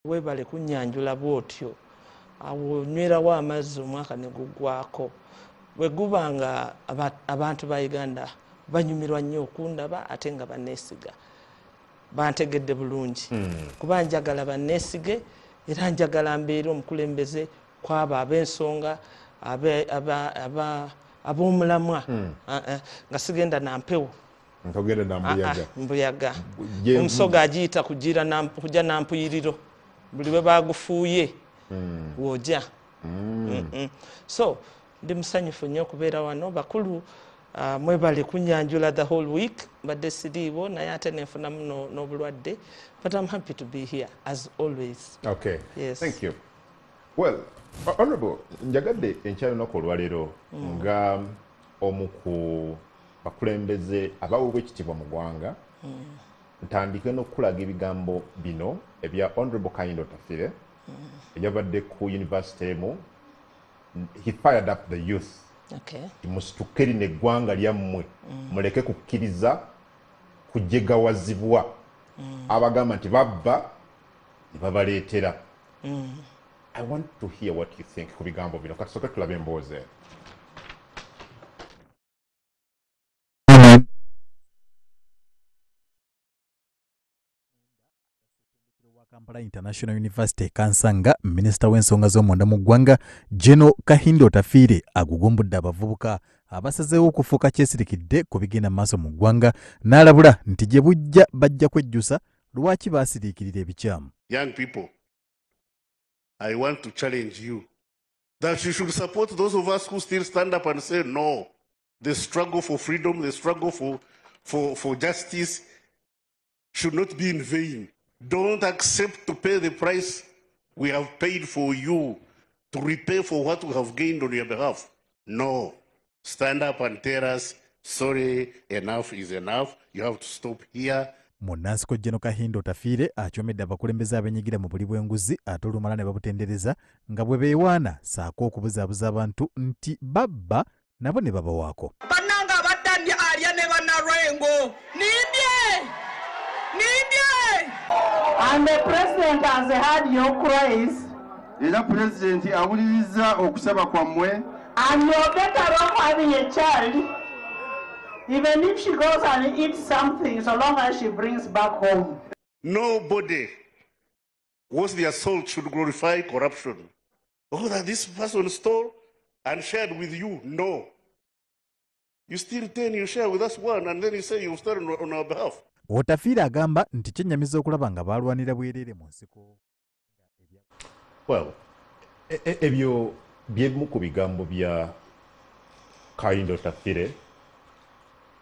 Webale kunyanjula bwotyo awo nywerawo amazzi omwaka ne guggwako bwe gubanga abantu ba Uganda banyumirwa nnyo okundaba ate nga banneesiga bantegedde bulungi kuba njagala banneesige era njagala mbeere omukulembeze kwaba ab'ensonga ab'omulamwa nga sigenda nampewo ntogenda nambuyaga mbuyaga omusoga agiyita kujja nampuyiriro buli bwe bagufuuye wojja so ndi musanyufu nnyo okubeera wano bakulu mwebale kunyanjula the whole week badde siriiwo naye ate nenfunamu n'obulwadde but I'm happy to be here as always. Okay, yes. Thank you. Well, Honorable, njagadde enkyalo olunaku olwaleero nga omu ku bakulembeze abaweebwa ekitiibwa mu ggwanga ntandike n'okulaga ebigambo bino ebya Honorable Kino Otafiire eyabadde ku university emu. He fired up the youth. Okay. Musituke lino eggwanga lyammwe muleke kukkiriza kujegawazibwa abagamba nti babba ne babaleetera. I want to hear what you think ku bigambo bino katusooke tulabe emboozi eno. Kampala International University Kansanga Minisita w'ensonga z'omunda mu ggwanga Kino Otafiire agugumbudde abavubuka abasazeewo okufuuka kyesirikidde ku bigenda maaso mu ggwanga n'alabula nti gye bujja bajja kwejjusa lwaki baasiriikirira ebikyamu. Young people, I want to challenge you that you should support those of us who still stand up and say no. The struggle for freedom, the struggle for justice should not be in vain. Don't accept to pay the price we have paid for you to repay for what we have gained on your behalf. No. Stand up and tell us, sorry, enough is enough. You have to stop here. Munansiko Kino Otafiire akyomedde abakulembeze abenyigira mu buli bw'enguzi ate olumala ne babutendereza nga bwe beewaana saako okubuzaabuza abantu nti babba nabo ne babawaako. Bannanga abadde alya ne bannalwengo nindye. And the president has heard your cries. Era president awuliriza okusaba kwammwe. And you're better off having a child, even if she goes and eats something, so long as she brings back home. Nobody wants their soul should glorify corruption. Oh, that this person stole and shared with you. No. You steal 10, you share with us 1, and then you say you stole on our behalf. Otafiire agamba nti kyennyamiza okulaba nga baalwanira bwereere mu nsiko. Well, ebyo byemu ku bigambo bya Kino Otafiire.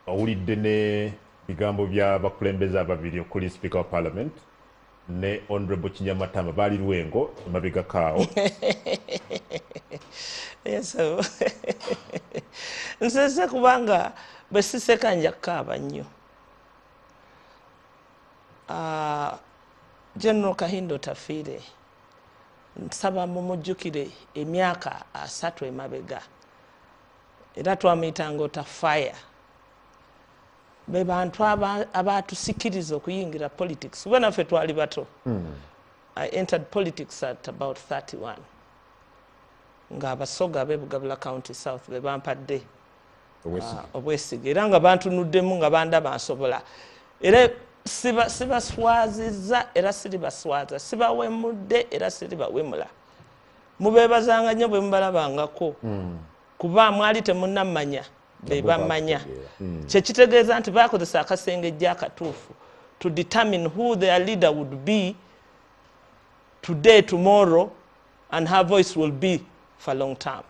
Owulidde ne bigambo bya bakulembeze ababiri okuli Speaker of Parliament ne Honorable Kinyamatama baali Lwengo emabega kaawo. Yeso. Nsese kubanga bwe siseka nja kukaaba nnyo. General Kino Otafiire nsaba mumujjukire emyaka 3 emabega era twamuyitanga Otafiire be bantu abatusikiriza okuyingira politics kuba naffe twali bato. I entered politics at about 31 nga abasoga b'Ebugabula County South be bampadde obwesige era nga bantunuddemu nga bandaba nsobola era sibaswaziza era siri baswaza sibawemudde era siri bawemula mubeebazanga nnyo bwe mubalabangako kuba mwali temunnamanya be bamanya kyekitegeeza nti baakozesa akasengejja akatuufu to determine who their leader would be today, tomorrow, and her voice will be for a long time.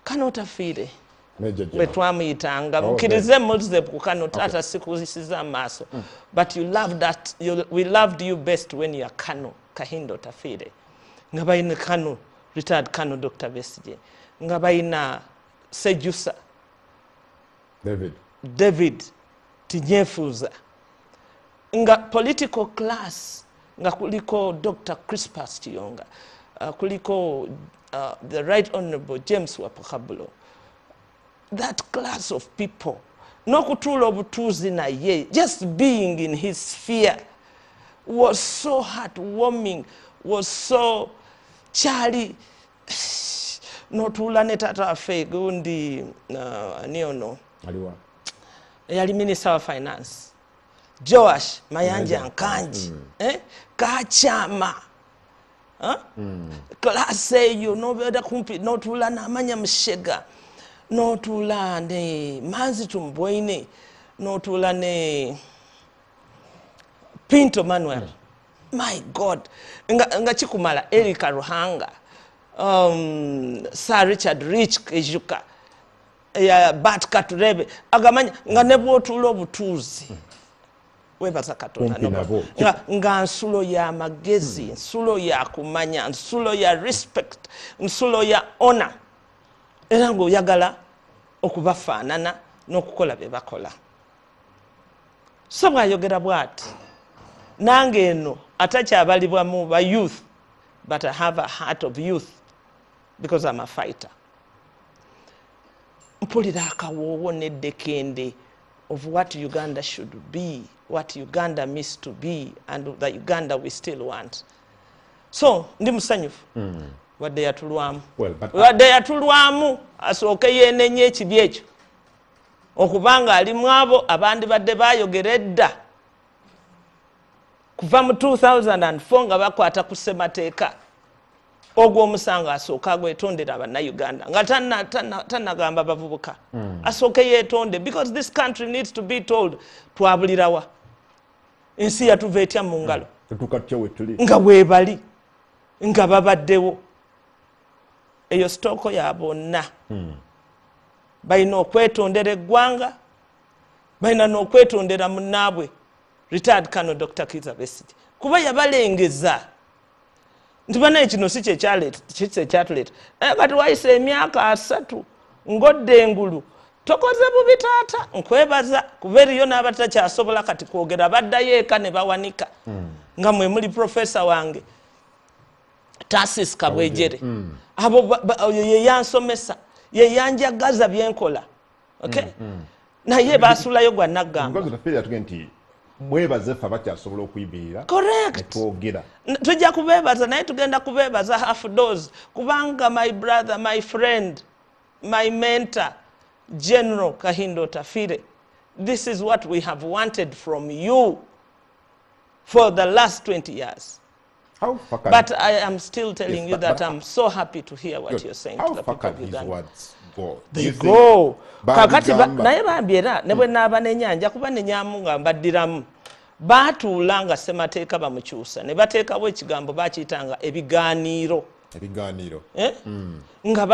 Kino Otafiire bwe twamuyitanga mukkirize muze ku Kano taata sikuzisiza amaaso but you love that we loved you best when you are Kino Otafiire nga bayina Kano retired Kano Dr. Besigye nga bayina Sejusa David Tinyefuza nga political class nga kuliko Dr. Crispus Kiyonga kuliko the Right Honorable James Wapakabulo. That class of people n'okutuula obutuuzi naye just being in his sphere was so heartwarming, was so Charlie. Notula ne tata waffe gundi ani ono aliwa yali minister of finance Joash Mayanja Nkanji kachama class eyo nobeda kumpi notula namanya Mshega notula ne Manzi Tumboine notula ne Pinto Manuel my God nga chikumala Erika Ruhanga Sir Richard Rich Ejuka ya Bat Katurebe agamanya nga nebwotula obutuuzi webaza Katonda nga nsulo ya magezi nsulo ya kumanya nsulo ya respect nsulo ya honor era ngo yagala okubafaanana n'okukola bye bakola so bwayogera bw'ati nange eno atacyabalibwa mu ba youth but I have a heart of youth because I'm a fighter. Mpulira akawoowo n'eddekende of what Uganda should be, what Uganda means to be, and the Uganda we still want. So, ndi musanyufu. Wadde yatulwamu. Wadde yatulwamu asooke yeenenye ekibi ekyo. Okubanga ali mu abo abandi badde baayogera edda. Kuva mu 2004 nga bakwata ku ssemateeka ogw'omusango asooka agwetondera abannayuganda nga tannagamba bavubuka asooke yeetonde because this country needs to be told twabulirawa ensi yatuva etya mu ngalo nga weebali nga babaddewo eyo sitooko ya bonna balina okwetondera eggwanga balina n'okwetondera munnaabwe retired Kano Dr. Kizza Besigye kuba yabalengeza nti banaye kino si kyatuleeta kati wayise emyaka 3 ngodde engulu tokoze bubi taata nkwebaza kuba eriyo n'abatakyasobola kati kwogera baddayo eka ne bawanika nga mwe muli profesa wange Tasis Kabwejere abo ye yansomesa ye yanjagaza byenkola okay naye basulayo gwa naggamba mwebaze fa bakyasobola okuyibirira correct twogera tujja kubebaza naye tugenda kubebaza half dose kubanga my brother my friend my mentor General Kahindo Otafiire this is what we have wanted from you for the last 20 years. But I am still telling you that I'm so happy to hear what you're saying to the people of Uganda. They go. Kakati naye bambyera ne bwe naaba n'ennyanja kuba n'ennyamu nga mbaddiramu baatuulanga ssemateeka bamukyusa ne bateekawo ekigambo baakiyitanga ebigaaniiro nga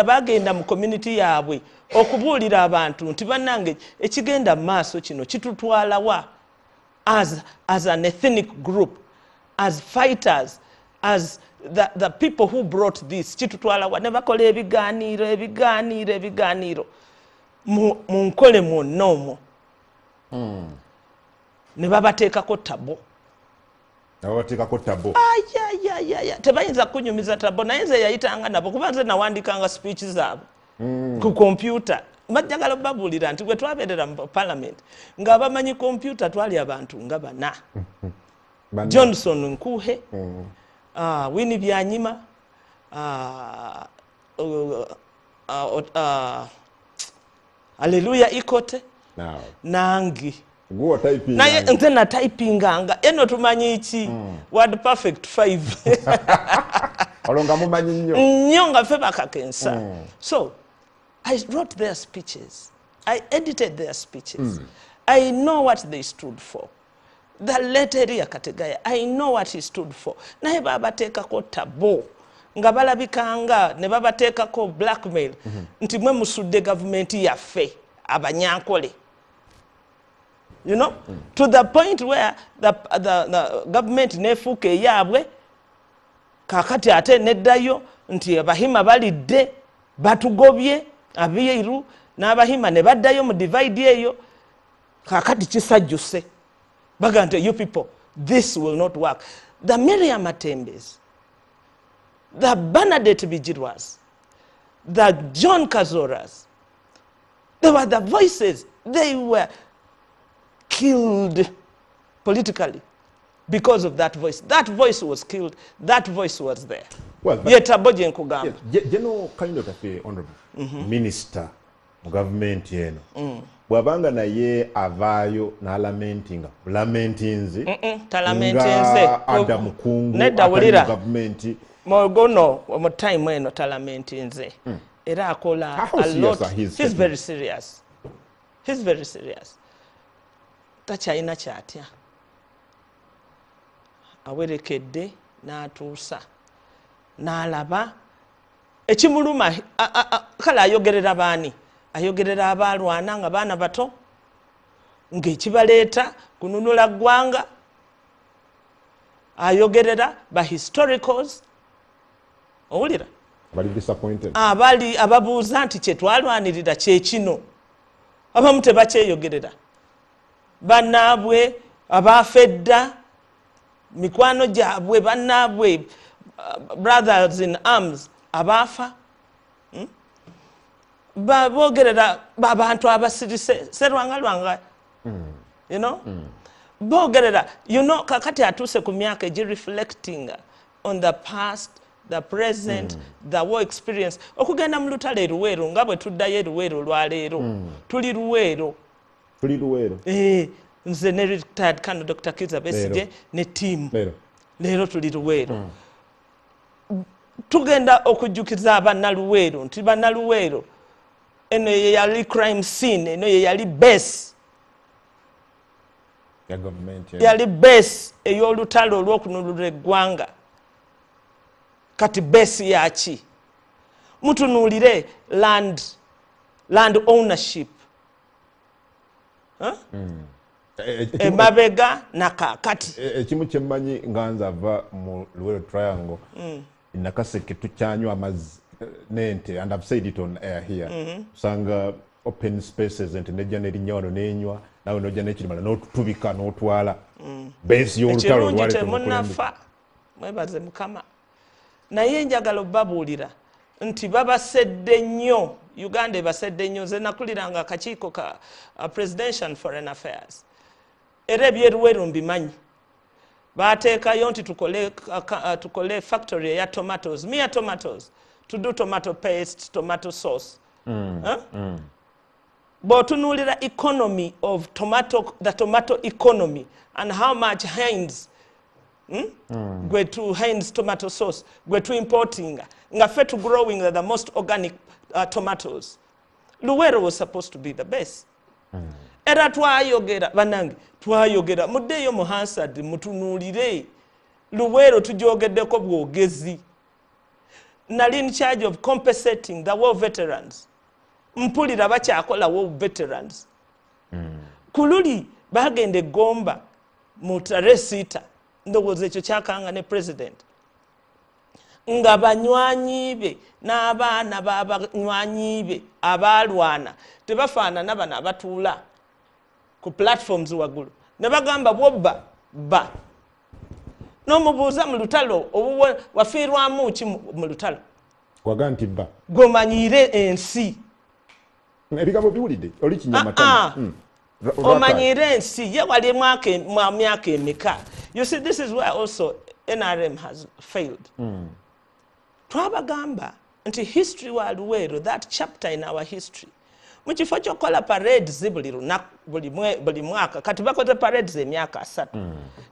bagenda mu community yaabwe okubuulira abantu nti bannange ekigenda mu maaso kino kitutwalawa as an ethnic group as fighters as the people who brought this kitutwalawa ne bakola ebigaaniiro mu nkole mwonna omwo ne babateekako tabo tebayinza kunyumiza tabo naye nze yayitanga nabo kuba nze nawandikanga speech zaabwe ku kompyuta bajjagala babuulira nti bwe twabeerera mu parliament nga bamanyi kompyuta twali abantu nga bana Johnson Nkuhe Winnie Byanyima Hallelujah Ikote nangi naye nze na typinganga eno tumanyi ki word perfect 5 olonga mumanyi nnyo nga ffe bakakensa so I wrote their speeches I edited their speeches I know what they stood for. The letter Kategaya, I know what he stood for. Naye babateekako tabo nga balabikanga ne babateekako blackmail nti mwe musudde gavumenti yaffe abanyankole. You know, to the point where the government nefuuka eyaabwe kakati ate neddayo nti abahima balidde batugobye abiru n'abahima ne baddayo mu divide eyo kakati kisajjuse bagante you people this will not work. The Miriam Matembes, the Bernadette Bijirwas, the John Kazoras, they were the voices. They were killed politically because of that voice. That voice was killed. That voice was there. Well, Yetaboje nkugamba. General Kino Otafiire, Honorable Minister mu government yeno. Bwabanga naye avaayo n'alamentinga lamentinzi talamentinze ada mukungu nedawulira government mogono mu time eno talamentinze era akola a lot. He's very serious. He's very serious. Takyalina kyatya awerekedde n'atuusa n'alaba ekimuluma kale ayogerera baani ayogerera abalwana nga baana bato ng'ekibaleeta kununula ggwanga ayogerera ba historicals owulira abali ababuuza nti kyetwalwanirira kyekino abamu tebakyeyogerera bannaabwe abafedda mikwano gyabwe bannaabwe brothers in arms abafa bogerera babantu abasirise serwanga you know bogerera you know kakati atuse ku myaka reflecting on the past, the present, the war experience. Okugenda mu lutale Luweero nga bwe tuddayo Luweero lwaleero tuli Luweero nze ne retired Colonel Dr. Kiza Besigye ne team leero tuli Luweero tugenda okujjukiza abannaluweero nti bannaluweero eno ye yali crime scene eno ye yali base yali base ey'olutalo olw'okununula eggwanga kati base yaki mutunuulire land ownership emabega nakakati ekimu kyemmanyi nga nzava mu Luweero Triangle nakaseke tukyanywa amazzi nente and I've said it on air here usanga open spaces ente nejja nerinya wano nenywa nawe nojja nekirimala n'otutubika n'otwala base y'olutalo lwaleeta munafa mwebaze mukama naye njagala obabuulira nti babasedde nnyo Uganda ebasedde nnyo nze nakuliranga akakiiko ka Presidential Foreign Affairs era ebyeruweero mbimanyi bateekayo nti tukole factory ya tomatoes mere tomatoes to do tomato paste tomato sauce bw'otunuulira economy of the tomato economy and how much Heinz gwe to Heinz tomato sauce gwe to importing nga fe to growing the most organic tomatoes. Luweero was supposed to be the best. Era twayogera banange twayogera muddeeyo mu Hansard mutunuulire Luweero tujogeddeko bwogezi nali in charge of compensating the war veterans mpulira bakyakola war veterans kululi bagende Gomba mu Taresita ndowooza ekyo kyakanga ne president nga banywanyi be n'abaana b'abanywanyi be abaalwana tebafaanana bano abatuula ku platforms waggulu ne bagamba bwobba ba n'omubuuza mu lutalo wafiirwamu ki mu lutalo waga nti bba gw'omanyiire ensi ebigambo biwulidde oli kinyamatama omanyiire ensi ye wali mu myaka emeka. You see, this is where also NRM has failed. Twabagamba nti history wa Luweero, that chapter in our history mukifo kyokola parades buli mwaka kati bakoze parades emyaka 3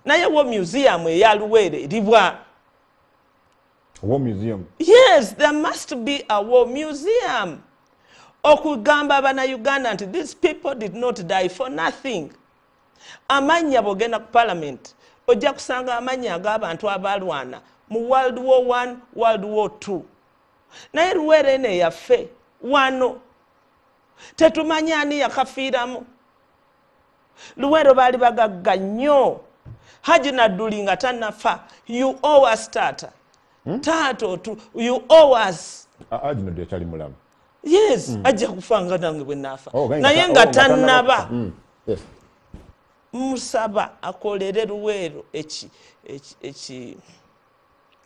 naye wo museum eya Luweero eribwa war museum. Yes, there must be a war museum. Okugamba bana Uganda nti these people did not die for nothing. Amanya bogenda ku parliament ojja kusanga amanya ag'abantu abalwana mu World War I, World War II. Naye Luweero ene yaffe wano tetumanya ani yakafiiramu. Luweero baali bagagga nnyo. Haji Nadduli nga tannafa, you owe us tata. Tato tu, you owe us. Haji Nadduli akyali mulamu. Yes, ajja kufanga nange bwe naafa. Naye nga tannaba. Yes. Musaba akolere Luweero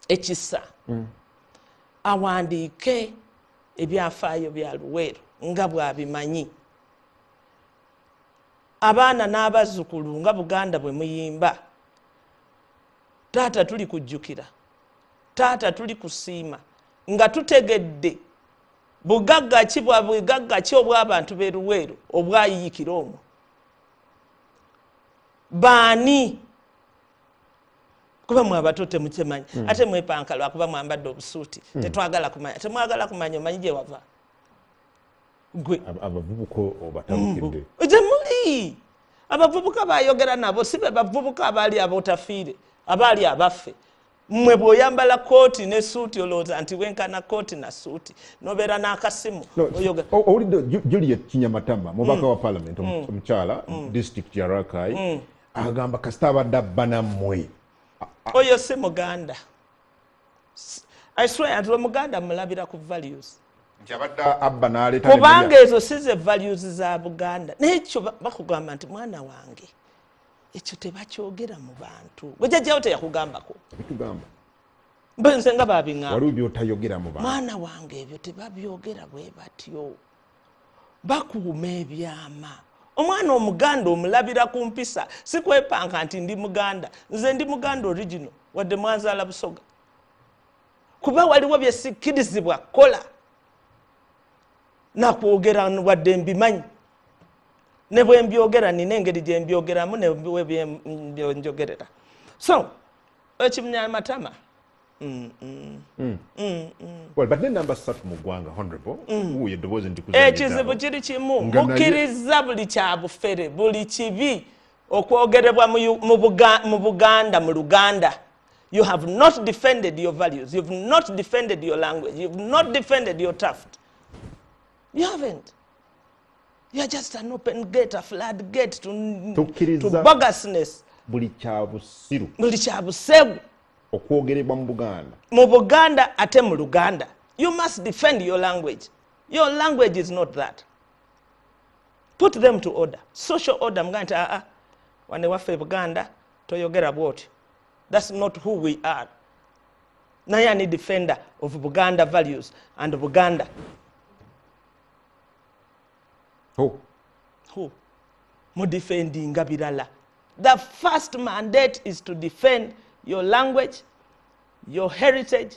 ekisa. Awandiike ebyafaayo bya Luweero nga bw'abimanyi. Abaana n'abazzukulu nga Buganda bwe muyimba taata tuli kujjukira, taata tuli kusiima nga tutegedde bugagga ki obw'abantu b'eruweero obwayiyikira omwo. Baani? Kuba mwe abato temukimanyi ate mwepanka lwakuba mwambadde obusuuti tetwagala kumanya. Temwagala kumanya omanyi gye wava gwe abavubuka obatabukidde gye muli. Abavubuka bayogera nabo si be bavubuka abaali Otafiire abaali abaffe. Mmwe bw'oyambala kooti ne suuti olowooza nti wenkana kooti na suuti nobeera n'akasimu oyogera. Owulidde Juliet Kinyamatama mubaka wa parliament omukyala district ya Rakai agamba kasita abadde abba nammwe. Oyo si Muganda. I swear nti Muganda mulabira ku values. Kubanga ezo si ze values za Buganda. N'ekyo bakugamba nti mwana wange ekyo tebakyogera mu bantu. Gwe jjajjawo teyakugambako. Bitugamba. Mbenze nga babiŋŋamba. Waliwo by'otayogera mu bantu. Mwana wange ebyo tebabyogera bwe batyo. Bakuuma ebyama. Omwana Omuganda omulabira ku mpisa si kwepanka nti ndi Muganda. Nze ndi Muganda original wadde mwanzaala Busoga. Kuba waliwo bye sikkirizibwa kola nakwogera wadde mbimanyi. Ne bwe mbyogera nina engeri gye mbyogeramu ne bwe njogerera. So Kinyamatama. Well, but then number 3 mu ggwanga honorable wuuyo eddoboozi ndi kuzannyizaawo. Ekizibu kiri kimu mukkiriza buli kyabufere buli kibi okwogerebwa mu Buganda mu Luganda. You have not defended your values. You've not defended your language. You've not defended your craft. You haven't. You are just an open gate, a floodgate to bogusness. Buli kyabusiru. Buli kyabuseegu. Okwogerebwa mu Buganda. Mu Buganda ate mu Luganda. You must defend your language. Your language is not that. Put them to order. Social order. Muganda wane waffe Buganda toyogera bwotyo. That's not who we are. Naye ani defender of Buganda values and Buganda. Who? Mu defendinga birala. The first mandate is to defend your language, your heritage,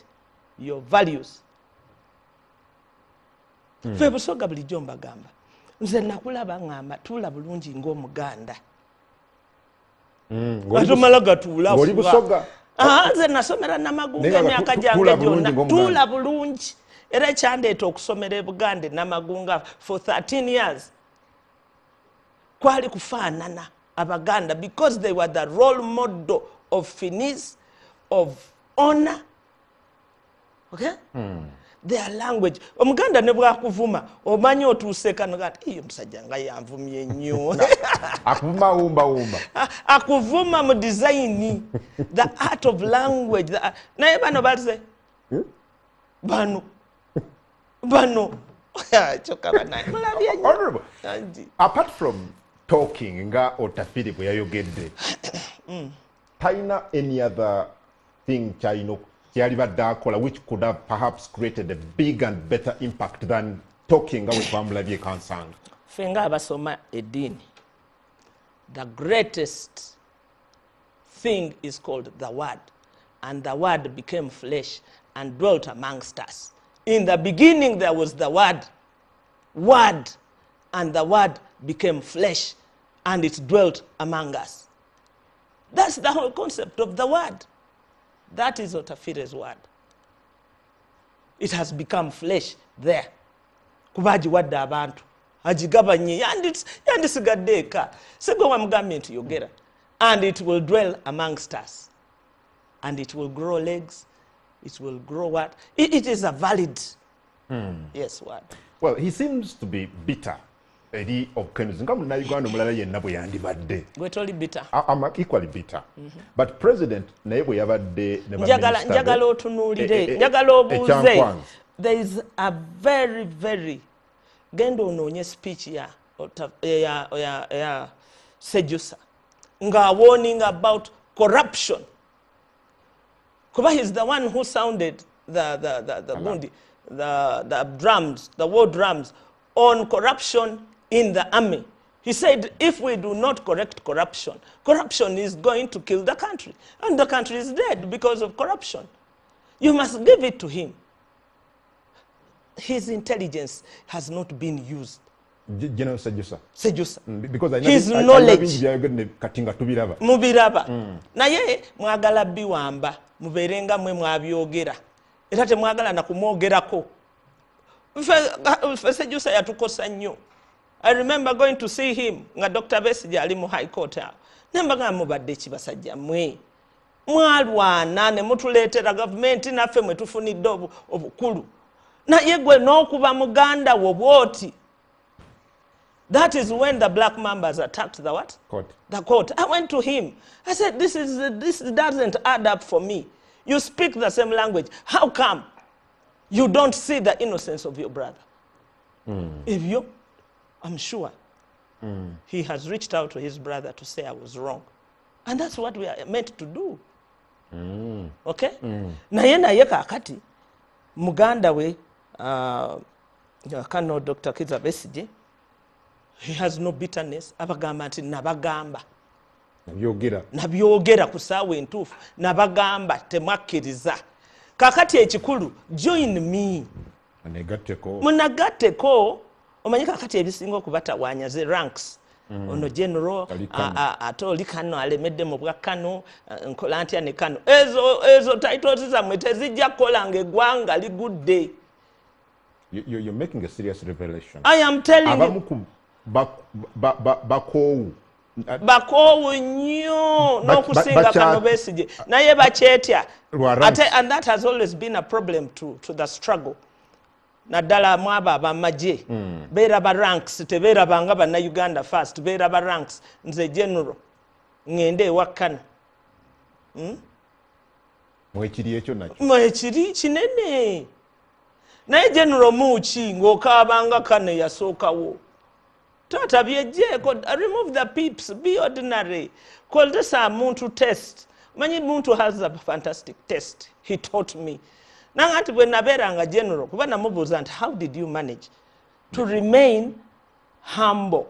your values. Ffe Busoga bulijjo mbagamba. Nze nakulaba ngamba tuula bulungi ng'Omuganda. Atumala gatuula. Oli Busoga. Nze nasomera Namagunga emyaka gyange gyonna. Tuula bulungi. Era ekyandeeta okusomera e Buganda Namagunga for 13 years. Kwali kufaanana Abaganda because they were the role model of finesse, of honor. Okay? Their language. Omuganda ne bwakuvuma omanyi otuuse kano kati iyo musajja nga yanvumye nnyo. Akuvuma wumba. Akuvuma mu design. The art of language. Naye bano balize. Bano. Honorable. Apart from talking nga Otafiire bwe yayogedde. Taina any other thing kyali badde akola which could have perhaps created a big and better impact than talking nga we twamulabye kansanga. Ffe nga abasoma eddiini, the greatest thing is called the word, and the word became flesh and dwelt amongst us. In the beginning there was the word, and the word became flesh and it dwelt among us. That's the whole concept of the word. That is Otafiire's word. It has become flesh there. Kuba agiwadde abantu. Agigabanye yandisigadde eka. Sigwe wamugambye nti yogera. And it will dwell amongst us. And it will grow legs. It will grow what? It is a valid yes word. Well, he seems to be bitter. Eri okukenuzi nga munnayuganda omulala yenna bwe yandibadde. Gwe toli bitter. I'm equally bitter. But president naye bwe yabadde ne njagala otunuulire njagala obuuze. There is a very very genda onoonye speech ya Sejusa nga warning about corruption. Kuba he's the one who sounded the drums, the war drums on corruption in the army He said, if we do not correct corruption, corruption is going to kill the country. And the country is dead because of corruption. You must give it to him. His intelligence has not been used. General Sejusa. Sejusa. Because his knowledge. Mubiraba. Naye mwagala biwamba muberenga mwe mwabyogera. Era temwagala na kumwogerako. Sejusa yatukosa nnyo. I remember going to see him nga Dr. Besigye ali mu High Court. Nembaga mubadde kibasajja mwe. Mwalwana ne mutuleetera government naffe mwe tufunidde obukulu. Naye gwe n'okuba muganda wo bwoti. That is when the black mambas attacked the what? Court. The court. I went to him. I said, this doesn't add up for me. You speak the same language. How come you don't see the innocence of your brother? If you, I'm sure he has reached out to his brother to say I was wrong. And that's what we are meant to do. Okay? Naye kakati, muganda we, Kano Dr. Kiza Besigye, he has no bitterness. Abagamba nti nabagamba. Nabyogera ku ssaawa entuufu. Nabagamba temwakkiriza. Kakati ekikulu, join me. Munagatteko. Omanyi kakati ebisinga okubatawaanya ze ranks. Ono general, ate oli Kano alemedde mu bwa Kano, nkola ntya ne Kano. Ezo titles zammwe tezijja kukolanga eggwanga ligudde. You're making a serious revelation. I am telling you. Bakoowu nnyo n'okusinga Kano Besigye naye bakyetya and that has always been a problem to the struggle naddala mu abo abamagye beera ba ranks tebeerabanga bannayuganda first beera ba ranks nze general ngende ewa Kano mwekiri ekyo nakyo mwekiri kinene naye general Muki ng'okaabanga Kano yasookawo Tata byejjeko, remove the peeps, be ordinary. Call this a muntu test. Manyi muntu has a fantastic test. He taught me. Nangati when naberanga general, kuba namubuuza nti how did you manage to remain humble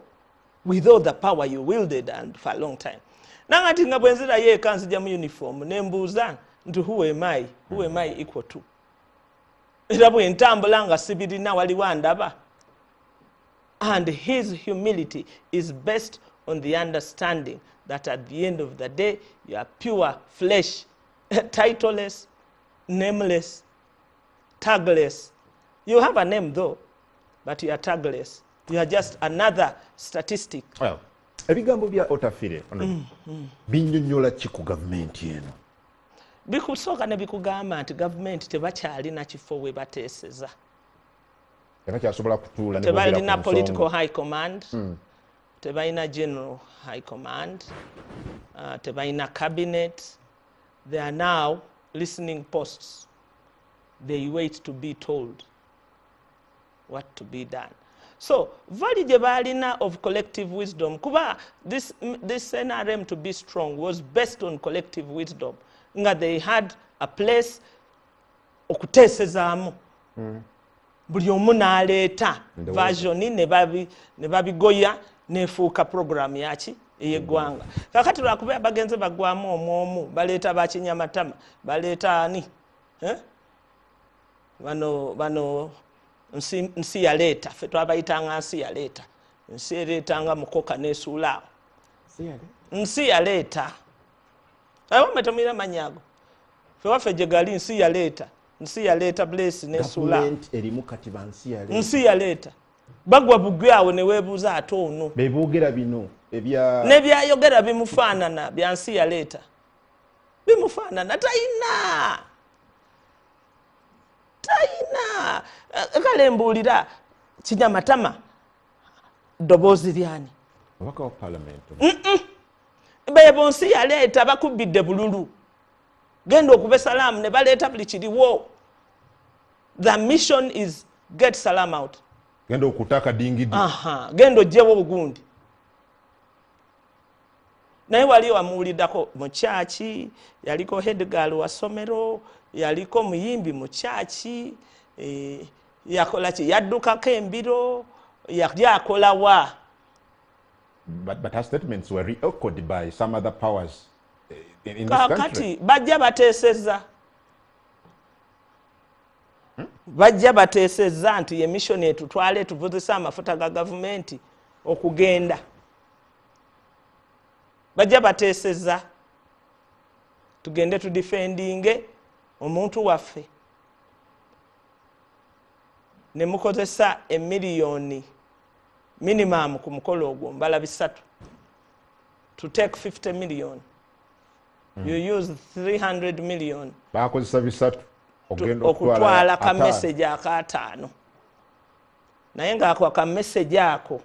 with all the power you wielded and for a long time? Nangati nga bwenzira ye kanzija mu uniform nembuuza nti who am I equal to? Era bwe ntambula nga sibirina waliwo andaba. And his humility is based on the understanding that at the end of the day, you are pure flesh, titleless, nameless, tagless. You have a name though, but you are tagless. You are just another statistic. Well, ebigambo bya Otafiire binnyonnyola ki ku gavumenti eno? Bikusooka ne bikugamba nti gavumenti tebakyalina kifo we bateeseza. Tebalina political high command, tebalina general high command, tebalina cabinet. They are now listening posts. They wait to be told what to be done. So, vali gye balina of collective wisdom, kuba this NRM to be strong was based on collective wisdom. Nga they had a place okuteesezaamu. Buli omu n'aleeta version ne babigoya nefuuka program yaki ey'eggwanga. Kakati lwakuba bagenze bagwamu omwomu baleeta bakinyamatama baleeta ani bano nsi yaleeta ffe twabayitanga nsi yaleeta nsi ereetanga mukoka n'esuulaawo nsi yaleeta awamwe temuyina manyaago ffe waffe gye gali nsi yaleeta nsi yaleeta bless n'esuulaawo nsi yaleeta bagwa bugwawo ne weebuuza ate ono beeboogera bino n'ebyayogera bimufaanana bya nsi yaleeta bimufaanana tayina kale mbuulira kinyamatama ddoboozi lyani obaka wa parliament beebo nsi yaleeta bakubidde bululu genda okuba Salama ne baleeta buli kiriwo. The mission is get Salama out. Genda okutaka dingidi. Genda ogyewo obugundi. Naye wali wamuwuliddako mu kyaki, yaliko head girl wa ssomero, yaliko muyimbi mu kyaki, yakola ki yaddukako embiro, yakola wa. But her statements were re-echoed by some other powers in this country. Kakati bajja bateesezza. Bajja bateesezza nti emission etutwale tuvuzisa amafuta ga gavumenti okugenda. Bajja bateesezza tugende tu defending omuntu waffe. Ne mukozesa emiliyoni minimum ku mukolo ogwo mbala bisatu. To take 50 million. You use 300 million. Bakozesa bisatu. Okutwala ka message akataano. Naye nga ako ka message ako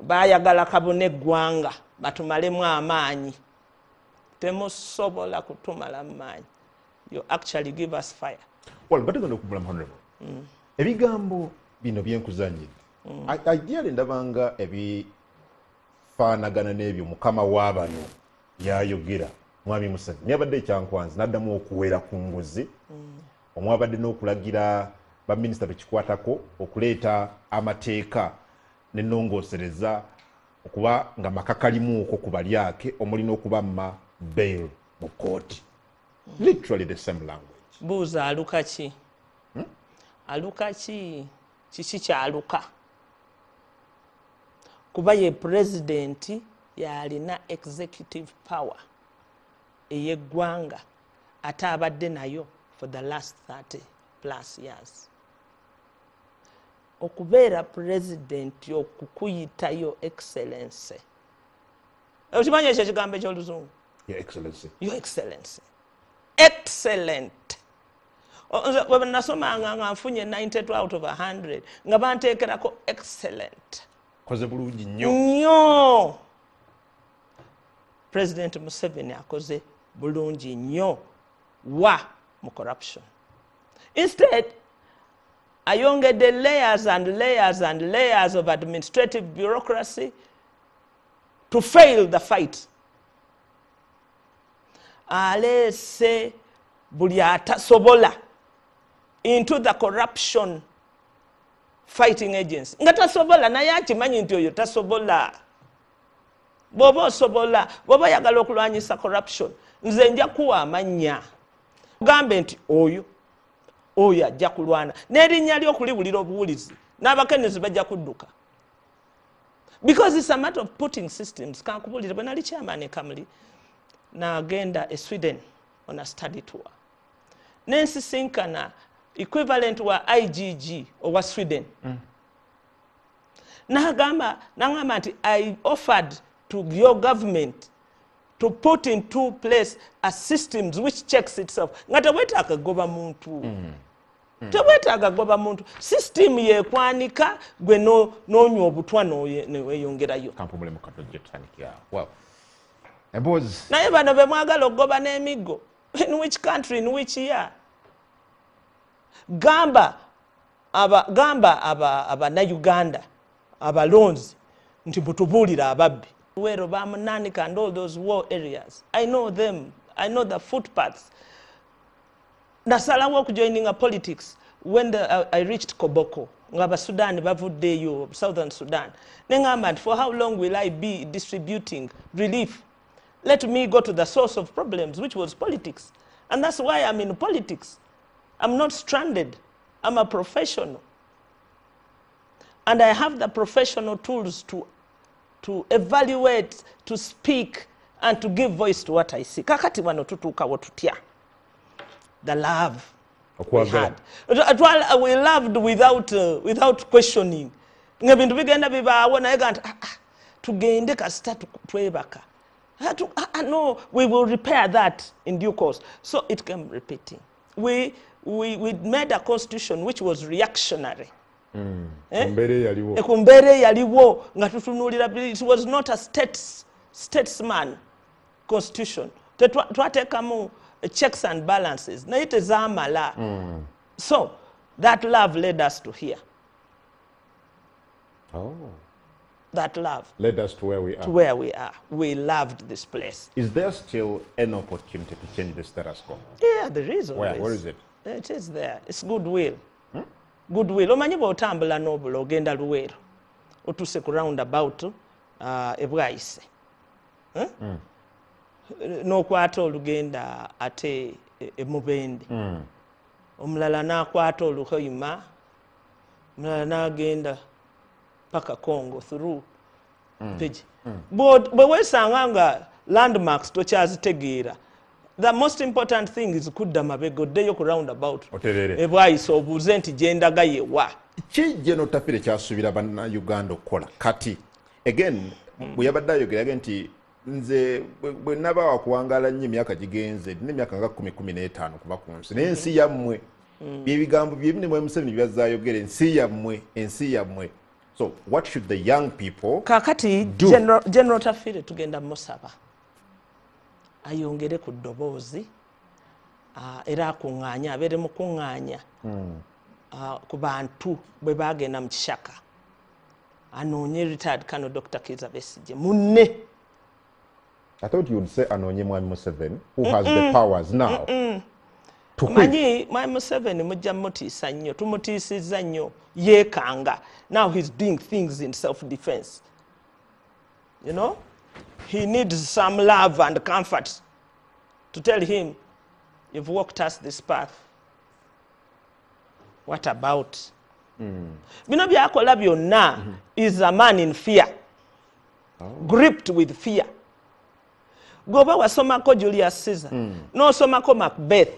baayagala kabone eggwanga batumalemu amaanyi. Temusobola kutumala amaanyi. You actually give us fire. Well, batagenda okubula honorable. Ebigambo bino byenkuzanyidde. Ideally ndabanga ebifaanagana n'ebyo mukama w'abano yayogera mwami Museveni yabadde ekyankwanzi n'addamu okuwera ku nguzi omwabadde n'okulagira baminisita bekikwatako okuleeta amateeka n'ennongoosereza okuba nga makakalimuuko ku balyake omulina okubamma bail mu kooti. Literally the same language. Buuza aluka ki? Aluka ki? Kiki kyaluka? Kuba ye president yalina executive power eyeggwanga ate abadde nayo for the last 30+ years. Okubeera president okukuyitayo excellency. Okimanyi ekyo ekigambo eky'oluzungu? Your Excellency. Your Excellency. Excellent. Bwe nasomanga nga nfunye 92 out of 100 nga banteekerako excellent. Koze bulungi nnyo. Nnyo. President Museveni akoze bulungi nnyo wa mu corruption. Instead, ayongedde layers and layers and layers of administrative bureaucracy to fail the fight. Aleese buli atasobola into the corruption fighting agency. Nga tasobola naye akimanyi nti oyo tasobola. Bw'oba osobola, bw'oba yagala okulwanyisa corruption, nze nja kuwa amannya. Gambe nti oyo ajja kulwana. N'erinnya ly'okuliwulira obuwulizi, n'abakenyezi bajja kudduka. Because it's a matter of putting systems. Kankubulire bwe nali chairman e Kamuli, n'agenda e Sweden on a study tour. N'ensisinkana equivalent wa IGG owa Sweden. N'agamba nti I offered to your government to put into place a systems which checks itself. Nga tewetaaga goba muntu. Tewetaaga goba muntu. System yekwanika gwe n'onywa obutwa n'eyongerayo. Kampumule mu katonje tutandikira. Well, Emboozi. Naye bano be mwagala okugoba n'emiggo. In which country, in which year? Gamba Uganda, abalonzi nti butubuulira ababbi. Wero bamunanika and all those war areas. I know them. I know the footpaths. Nasalawo joining a politics when I reached Koboko. Ngaba Sudan bavuddeyo, Southern Sudan. Nengamba nti for how long will I be distributing relief? Let me go to the source of problems, which was politics. And that's why I'm in politics. I'm not stranded. I'm a professional. And I have the professional tools to evaluate, to speak, and to give voice to what I see. Kakati wano tutuukawo tutya. The love we had. We loved without questioning. Ngabintu bigenda bibaawo naye ganti tugende kasita twebaka. No, we will repair that in due course. So it came repeating. We made a constitution which was reactionary. Ekumbere yaliwo nga tutunulira. It was not a statesman constitution. Twatekamu checks and balances. Na ite zamala. So that love led us to here. Oh. That love led us to where we are. To where we are. We loved this place. Is there still an opportunity to change the status quo? Yeah, there is always. Where is it? It is there. It's goodwill. Goodwill. Omanyi bw'otambula n'obula ogenda Luweero. Otuse ku roundabout ebwayise n'okwata olugenda ate emubende omulala n'akwata oluhoima omulala n'agenda paka Congo through page bwe weesanga nga landmarks tokyazitegeera. The most important thing is kudda mabega oddeyo ku roundabout ebwayise obuuze nti gyendaga yewa kijje n'Otafiire kyasuubira bannayuganda okukola kati again bwe yabadde ayogera nti nze bwe naba wakuwangala nnyo emyaka gigenze nina emyaka nga 10-15 kuba ku nsi naye ensi yammwe byebigambo byebine mu Museveni byazaayogera ensi yammwe. So what should the young people kakati do? General Otafiire tugenda musaba ayongere ku ddoboozi era akuŋŋaanya abeere mu kuŋŋaanya ku bantu bwe bagenda mu kishaka anoonye retired Colonel Dr. Kizza Besigye munne. I thought you would say anoonye Mwami Museveni who has the powers now. Manyi Mwami Museveni mujja mutiisa nnyo tumutiisizza nnyo yeekanga. Now he's doing things in self-defense. You know? He needs some love and comfort to tell him, you've walked us this path. What about? Bino byakola byonna is a man in fear. Gripped with fear. Goba wasomako Julius Caesar. N'osomako Macbeth.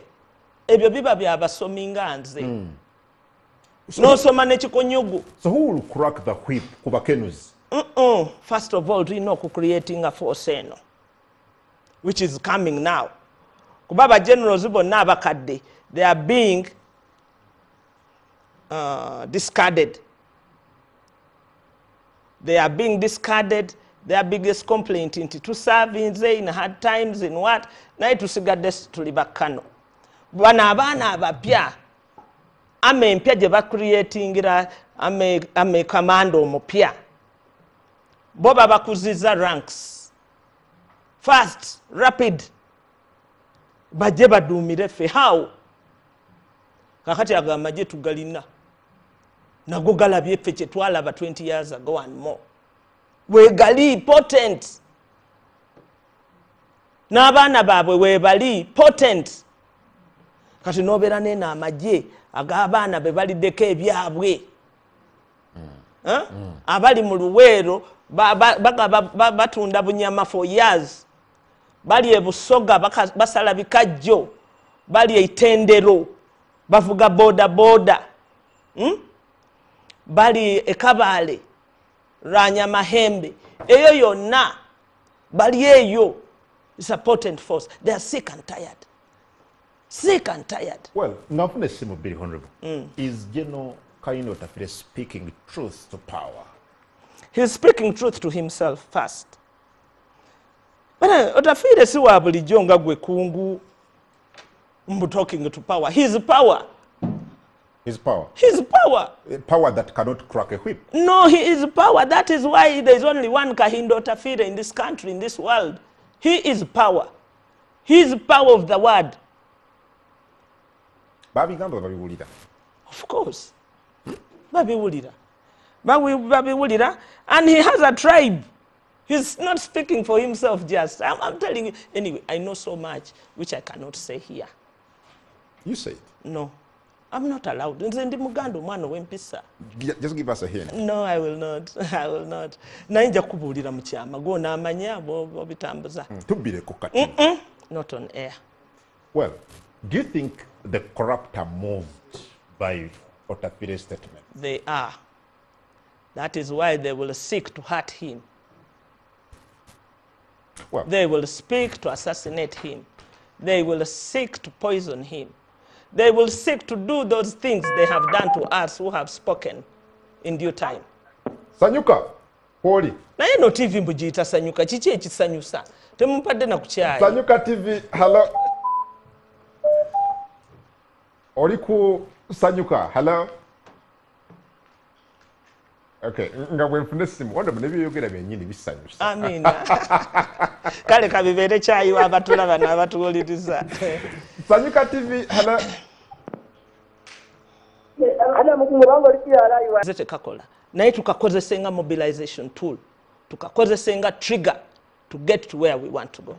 Ebyo biba byabasomi nga nze. N'osoma n'ekikonyugu. So who will crack the whip ku bakenuzi? First of all, tulina creating a force eno, which is coming now. Kubaba generals bonna abakadde, they are being discarded. They are being discarded. Their biggest complaint into to serve in hard times in what? Naye tusigadde tuli bakkano. Bano abaana abapya ame empya gye bacreatingira ame commando omupya. Bo babakuziza ranks. Fast, rapid. Bajje baduumire ffe. How? Kakati agamba gye tugalina. Nago galabye ffe kye twalaba 20 years ago and more. Wegali potent. N'abaana baabwe weebali potent. Kati n'obeera nena amagye ag'abaana be baliddeko ebyabwe. Abali mu luweero batunda bunyama for years. Bali ebusoga basala bikajjo. Bali eitendero. Bavuga boda. Bali ekabale. Ranya mahembe. Eyo yonna. Bali eyo. It's a potent force. They are sick and tired. Sick and tired. Well, nafune simu bili honorable. Is General Kino Otafiire speaking truth to power? He's speaking truth to himself first. But Otafiire si wa bulijjo nga gwe kungu talking to power. His power. His power. His power. A power that cannot crack a whip. No, he is power. That is why there is only one Kahindo Otafiire in this country, in this world. He is power. He is power of the word. Babiwulira. Of course. Babiwulira. And he has a tribe. He's not speaking for himself just. I'm telling you. Anyway, I know so much which I cannot say here. You say it? No. I'm not allowed. Just give us a hint. No, I will not. I will not. Nainja kubuulira mu kyama go n'amanya bobitambuza. Tubireko kati. Not on air. Well, do you think the corrupt are moved by Otafiire's statement? They are. That is why they will seek to hurt him. Well, they will speak to assassinate him. They will seek to poison him. They will seek to do those things they have done to us who have spoken in due time. Sanyuka, Poli. Naye no TV mbugiyita Sanyuka, kiki ekisanyusa? Temumpadde na kukyali. Sanyuka TV, hello. Oliku Sanyuka, hello. Okay, nga bwenfune simu, wanda munebyeyogera byennyini bisanyusa. Amina. Kale kabibeere kyayiwa abatulaba n'abatuwuliriza. Sanyuka TV, hello. Zete kakola. Naye tukakozesenga mobilization tool. tukakozesenga trigger to get to where we want to go.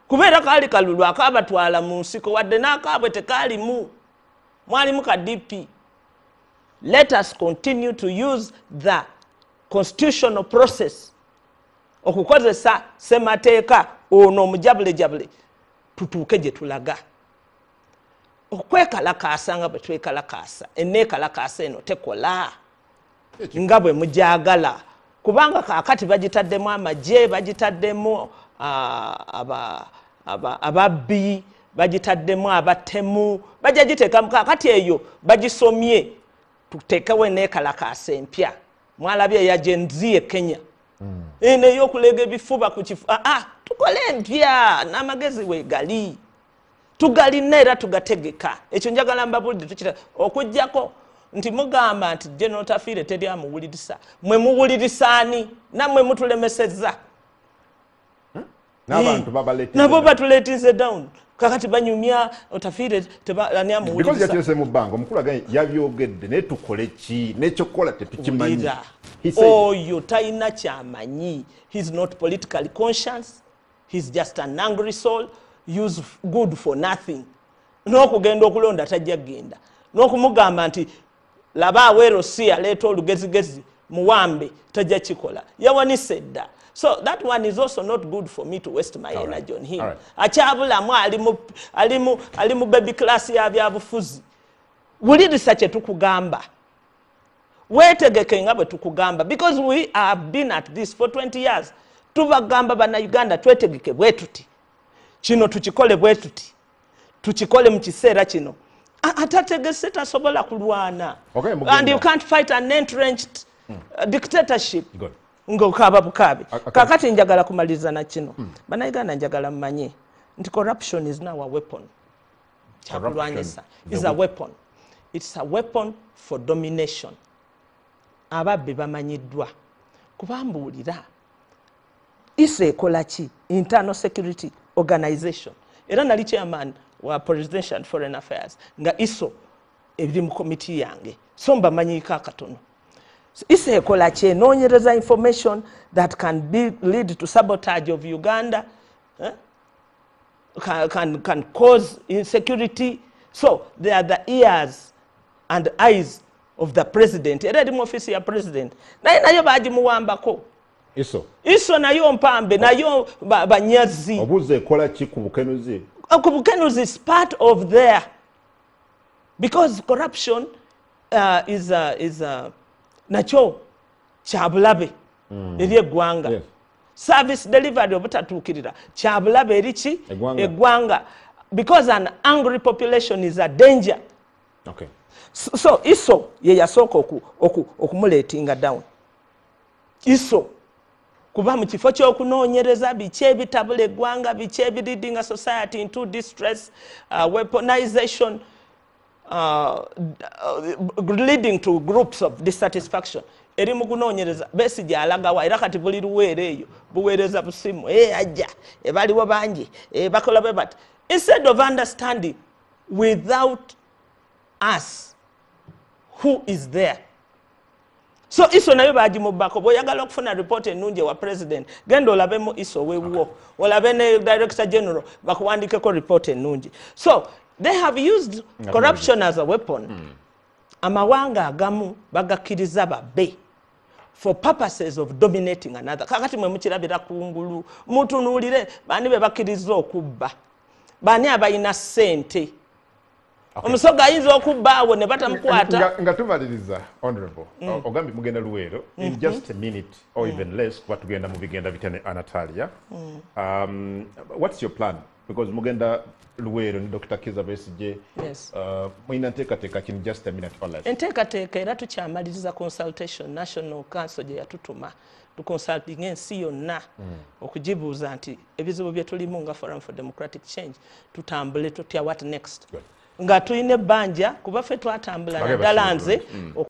Kubeera kaali kalulu akabatwala mu nsiko wadde n'akaabwe tekaalimu mwalimu ka DP. Let us continue to use the constitutional process okukozesa semateeka ono omujabulejabule tutuuke gye tulaga. Okwekalakaasa nga bwe twekalakaasa enneekalakaasa eno tekola nga bwe mujagala kubanga kaakati bagitaddemu amagye bagitaddemu ababbi bagitaddemu abatemu bajja giteekamu kaakati eyo bagisomye tuteekewo enneekalakaasa empya mwalabye eya Gen Z e Kenya eno ey'okulega ebifuba ku kifu tukole empya n'amagezi weegali tugalina era tugategeka ekyo njagala mbabulidde tukita okujjako nti mugamba nti General Otafiire teri amuwulirisa mwe muwulirisaani nammwe mutulemesezza n'abantu babaleeteze nabo batuleetinze down kakati banyumya Otafiire ani amuwulirisa because yakyuse mu bbanga omukulu agaye yabyogedde naye tukole ki n'ekyokukola tetukimanyi oyo talina kyamanyi he's not politically conscious he's just an angry soul use good for nothing n'okugenda okulonda tajja genda n'okumugamba nti laba aweero si aleeta olugezigezi muwambe tajja kikola yawanise dda. So that one is also not good for me to waste my energy on him. Akyabulamu ali mu baby class ya byabufuzi. Wulirisa kye tukugamba. Weetegeke nga bwe tukugamba because we have been at this for 20 years. Tubagamba bana Uganda twetegeke bwe tuti. Kino tukikole bwe tuti. Tukikole mu kiseera kino. Atategese tasobola kulwana. And you can't fight an entrenched dictatorship. Good. Ngokaba bukabi kakati njagala kumaliza na kino banayigana njagala mmanye nti corruption is now a weapon. Chakulwanyisa is a weapon. It's a weapon for domination. Ababbi bamanyiddwa kubambuulira ISO ekola ki internal security organization era nali chairman wa presidential and foreign affairs nga ISO ebiri mu committee yange so mbamanyika akatono. ISO ekola ki enoonyereza information that can lead to sabotage of Uganda can cause insecurity. So they are the ears and eyes of the president era eri mu office ya president nayo bagimuwambako ISO nayo mpambe nayo banyazi obuze ekola ki ku bukenuzi is part of their because corruption is nakyo kyabulabe eri eggwanga. Service delivery obutatuukirira kyabulabe eri ki eggwanga because an angry population is a danger. Okay. So ISO ye yasooka okumuleetinga down. ISO kuba mu kifo ky'okunoonyereza biki ebitabula eggwanga biki ebiridinga society into distress, weaponization, leading to groups of dissatisfaction. Eri mu kunoonyereza Besigye alagawa era kati buli luweere eyo buweereza busimu ajja ebaliwo bangi bakola bwe bati instead of understanding without us who is there. So ISO nayo bagimubbako bw'oyagala okufuna report ennungi wa president genda olabemu ISO weewuwo olabe ne director general bakuwandikeko report ennungi. So they have used corruption as a weapon. Amawanga agamu bagakkiriza babbe for purposes of dominating another. Kakati mwe mukirabira kungulu mutunuulire bani be bakkiriza okubba bani abalina ssente omusoga ayinza okubbaawo ne batamukwata nga tumaliriza honorable ogambye mugenda Luweero in just a minute or even less kuba tugenda mu bigenda bitane Anatalia. What's your plan because mugenda Luweero ni Dr. Kizza Besigye mwina nteekateeka kino just a minute or less. Enteekateeka era tukyamaliriza consultation National Council gye yatutuma tuconsulting ensi yonna okugibuuza nti ebizibu bye tulimu nga Forum for Democratic Change tutambule tutya what next nga tulina ebbanja kuba ffe twatambula naddala nze